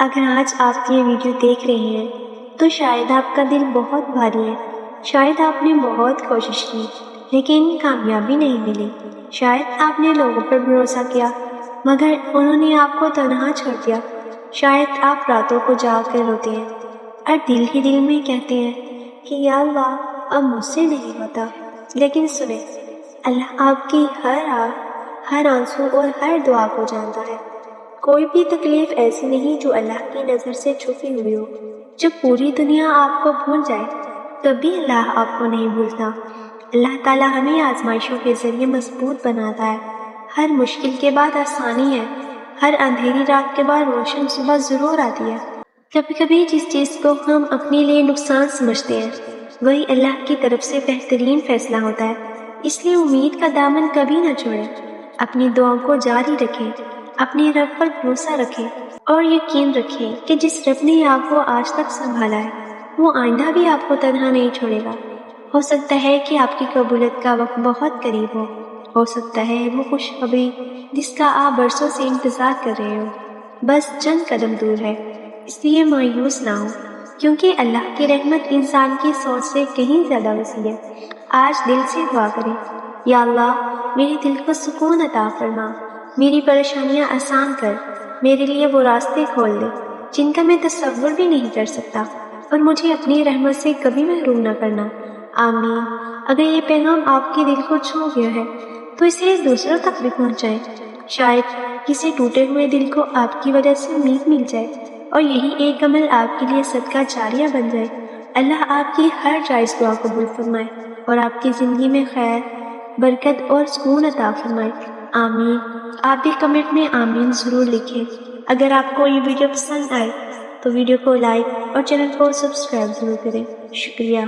اگر آج آپ یہ ویڈیو دیکھ رہے ہیں تو شاید آپ کا دل بہت بھاری ہے، شاید آپ نے بہت کوشش کی لیکن کامیابی نہیں ملی، شاید آپ نے لوگوں پر بھروسہ کیا مگر انہوں نے آپ کو تنہا چھوڑ دیا، شاید آپ راتوں کو جاگ کر روتے ہیں اور دل ہی دل میں کہتے ہیں کہ یا اللہ اب مجھ سے نہیں ہوتا، لیکن سنیں، اللہ آپ کی ہر ہر آنسو اور ہر دعا کو جانتا ہے۔ کوئی بھی تکلیف ایسی نہیں جو اللہ کی نظر سے چھپی ہوئی ہو۔ جب پوری دنیا آپ کو بھول جائے تب بھی اللہ آپ کو نہیں بھولتا۔ اللہ تعالیٰ ہمیں آزمائشوں کے ذریعے مضبوط بناتا ہے۔ ہر مشکل کے بعد آسانی ہے، ہر اندھیری رات کے بعد روشن صبح ضرور آتی ہے۔ کبھی کبھی جس چیز کو ہم اپنے لیے نقصان سمجھتے ہیں وہی اللہ کی طرف سے بہترین فیصلہ ہوتا ہے۔ اس لیے امید کا دامن کبھی نہ چھوڑیں، اپنی دعاؤں کو جاری رکھیں، اپنے رب پر بھروسہ رکھیں اور یقین رکھیں کہ جس رب نے آپ کو آج تک سنبھالا ہے وہ آئندہ بھی آپ کو تنہا نہیں چھوڑے گا۔ ہو سکتا ہے کہ آپ کی قبولیت کا وقت بہت قریب ہو سکتا ہے وہ خوشخبری جس کا آپ برسوں سے انتظار کر رہے ہو بس چند قدم دور ہے۔ اس لیے مایوس نہ ہو، کیونکہ اللہ کی رحمت انسان کی سوچ سے کہیں زیادہ وسیع ہے۔ آج دل سے دعا کریں، یا اللہ میرے دل کو سکون عطا فرما، میری پریشانیاں آسان کر، میرے لیے وہ راستے کھول دے جن کا میں تصور بھی نہیں کر سکتا، اور مجھے اپنی رحمت سے کبھی محروم نہ کرنا، آمین۔ اگر یہ پیغام آپ کے دل کو چھو گیا ہے تو اسے دوسروں تک بھی پہنچائیں، شاید کسی ٹوٹے ہوئے دل کو آپ کی وجہ سے امید مل جائے اور یہی ایک عمل آپ کے لیے صدقہ جاریہ بن جائے۔ اللہ آپ کی ہر جائز دعا قبول فرمائے اور آپ کی زندگی میں خیر، برکت اور سکون عطا فرمائے، آمین۔ آپ بھی کمنٹ میں آمین ضرور لکھیں۔ اگر آپ کو یہ ویڈیو پسند آئے تو ویڈیو کو لائک اور چینل کو سبسکرائب ضرور کریں۔ شکریہ۔